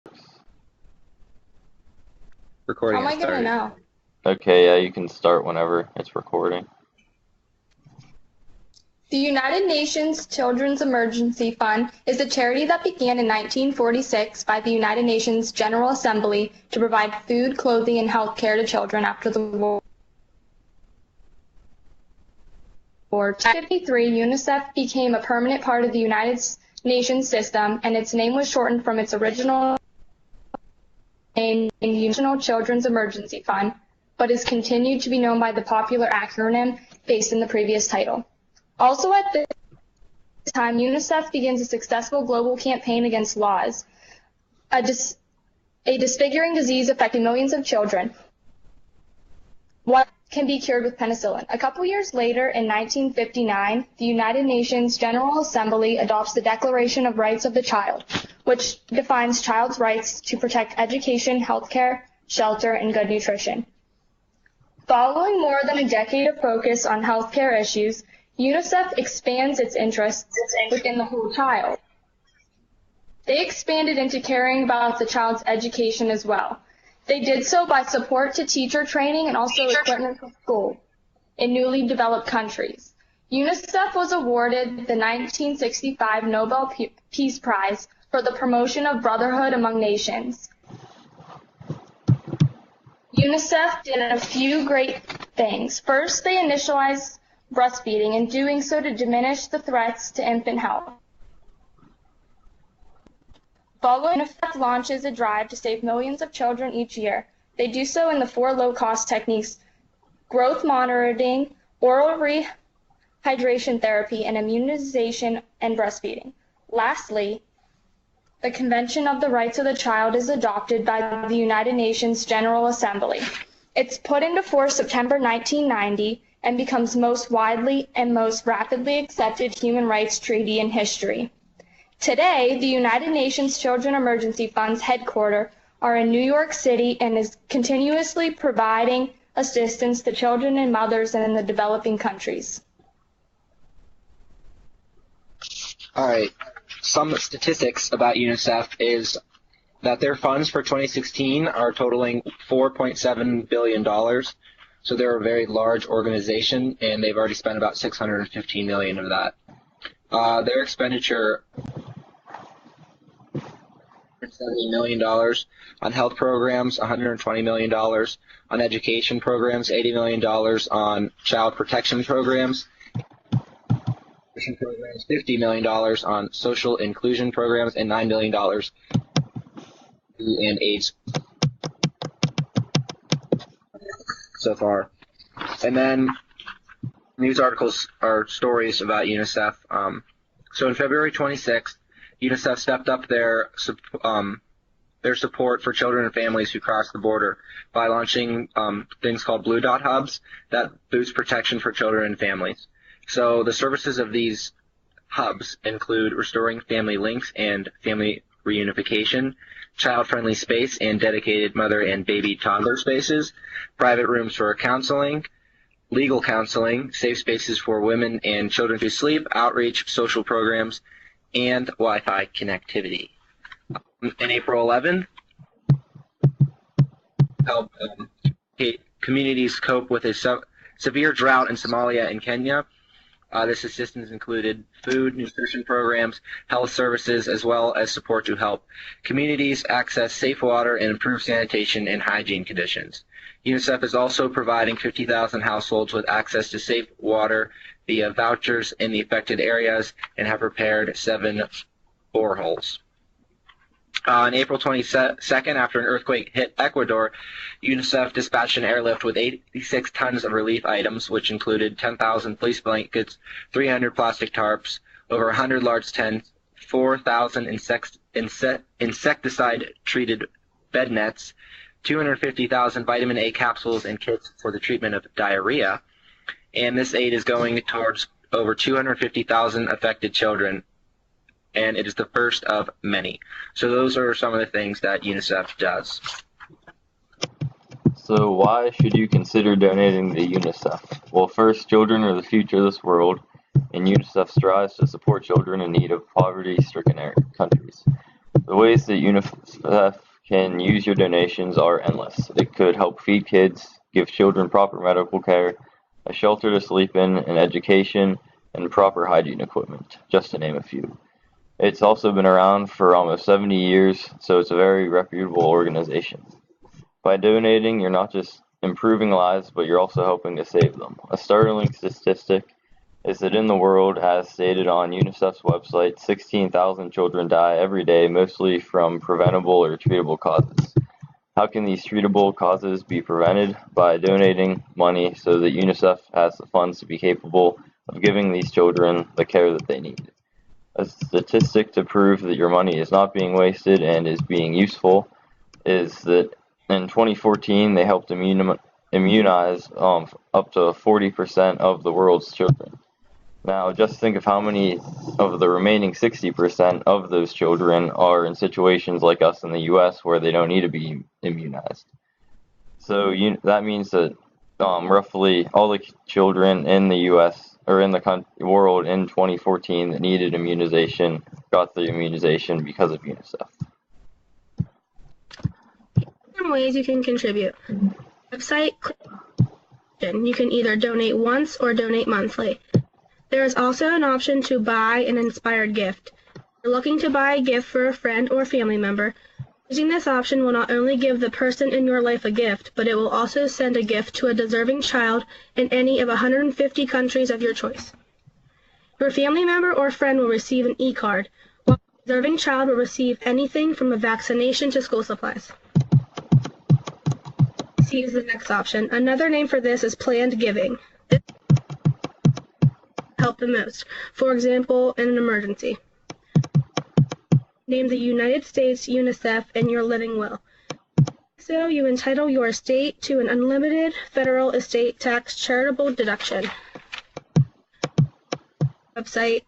How Recording am has I gonna started. know? Okay, yeah, you can start whenever it's recording. The United Nations Children's Emergency Fund is a charity that began in 1946 by the United Nations General Assembly to provide food, clothing, and health care to children after the war. In 1953, UNICEF became a permanent part of the United Nations system, and its name was shortened from its original name, National Children's Emergency Fund, but is continued to be known by the popular acronym based in the previous title. Also at this time, UNICEF begins a successful global campaign against LAWS, a disfiguring disease affecting millions of children. What can be cured with penicillin? A couple years later, in 1959, the United Nations General Assembly adopts the Declaration of Rights of the Child, which defines child's rights to protect education, healthcare, shelter, and good nutrition. Following more than a decade of focus on healthcare issues, UNICEF expands its interests within the whole child. They expanded into caring about the child's education as well. They did so by support to teacher training and also equipment for school in newly developed countries. UNICEF was awarded the 1965 Nobel Peace Prize for the promotion of brotherhood among nations. UNICEF did a few great things. First, they initialized breastfeeding, and doing so to diminish the threats to infant health. Following, UNICEF launches a drive to save millions of children each year. They do so in the 4 low-cost techniques: growth monitoring, oral rehydration therapy, and immunization and breastfeeding. Lastly, the Convention of the Rights of the Child is adopted by the United Nations General Assembly. It's put into force September 1990 and becomes most widely and most rapidly accepted human rights treaty in history. Today, the United Nations Children Emergency Fund's headquarters are in New York City and is continuously providing assistance to children and mothers in the developing countries. All right. Some statistics about UNICEF is that their funds for 2016 are totaling $4.7 billion. So they're a very large organization, and they've already spent about $615 million of that. Their expenditure $70 million on health programs, $120 million on education programs, $80 million on child protection programs, $50 million on social inclusion programs, and $9 million in AIDS so far. And then news articles are stories about UNICEF. So on February 26th, UNICEF stepped up their support for children and families who cross the border by launching things called Blue Dot Hubs that boost protection for children and families. So the services of these hubs include restoring family links and family reunification, child-friendly space and dedicated mother and baby toddler spaces, private rooms for counseling, legal counseling, safe spaces for women and children to sleep, outreach, social programs, and Wi-Fi connectivity. On April 11th, help communities cope with a severe drought in Somalia and Kenya. This assistance included food, nutrition programs, health services, as well as support to help communities access safe water and improve sanitation and hygiene conditions. UNICEF is also providing 50,000 households with access to safe water via vouchers in the affected areas and have repaired 7 boreholes. On April 22nd, after an earthquake hit Ecuador, UNICEF dispatched an airlift with 86 tons of relief items, which included 10,000 fleece blankets, 300 plastic tarps, over 100 large tents, 4,000 insecticide-treated bed nets, 250,000 vitamin A capsules and kits for the treatment of diarrhea. And this aid is going towards over 250,000 affected children, and it is the first of many. So those are some of the things that UNICEF does. So why should you consider donating to UNICEF? Well, first, children are the future of this world, and UNICEF strives to support children in need of poverty-stricken countries. The ways that UNICEF can use your donations are endless. It could help feed kids, give children proper medical care, a shelter to sleep in, an education, and proper hygiene equipment, just to name a few. It's also been around for almost 70 years, so it's a very reputable organization. By donating, you're not just improving lives, but you're also helping to save them. A startling statistic is that in the world, as stated on UNICEF's website, 16,000 children die every day, mostly from preventable or treatable causes. How can these treatable causes be prevented? By donating money so that UNICEF has the funds to be capable of giving these children the care that they need. A statistic to prove that your money is not being wasted and is being useful is that in 2014 they helped immunize up to 40% of the world's children. Now, just think of how many of the remaining 60% of those children are in situations like us in the U.S. where they don't need to be immunized. So that means that roughly all the children in the U.S. or in the world in 2014 that needed immunization got the immunization because of UNICEF. Some ways you can contribute. Website. You can either donate once or donate monthly. There is also an option to buy an inspired gift. If you're looking to buy a gift for a friend or family member, using this option will not only give the person in your life a gift, but it will also send a gift to a deserving child in any of 150 countries of your choice. Your family member or friend will receive an e-card, while the deserving child will receive anything from a vaccination to school supplies. Let's use the next option. Another name for this is planned giving. This help the most. For example, in an emergency. Name the United States UNICEF in your living will. So you entitle your estate to an unlimited federal estate tax charitable deduction. Website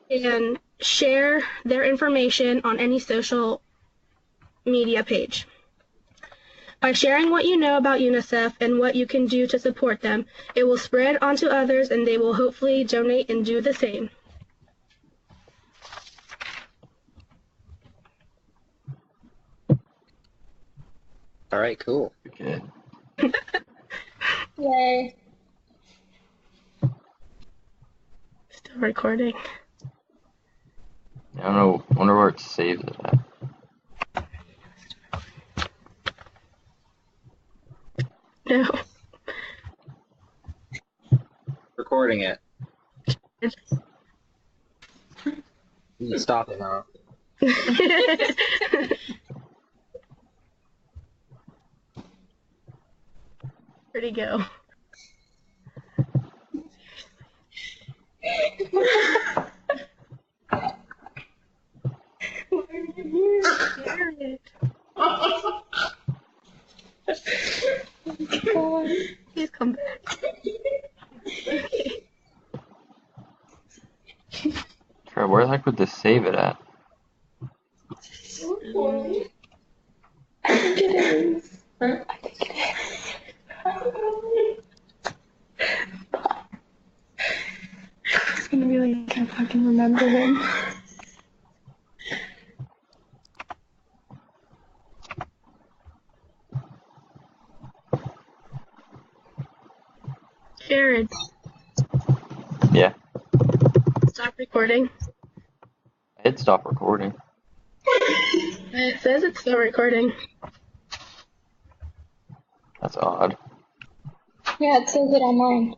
and share their information on any social media page. By sharing what you know about UNICEF and what you can do to support them, it will spread onto others and they will hopefully donate and do the same. All right, cool. Okay. Yay. Still recording. I don't know. I wonder where it saves it at. No. Recording it. You can stop it now. Where'd he go? Please come back. Trey, where the heck would this save it at? I think it is. I think it is. It's gonna be like I can't fucking remember him. Jared, Yeah, stop recording. I hit stop recording. It says it's still recording. That's odd. Yeah, it says it on mine.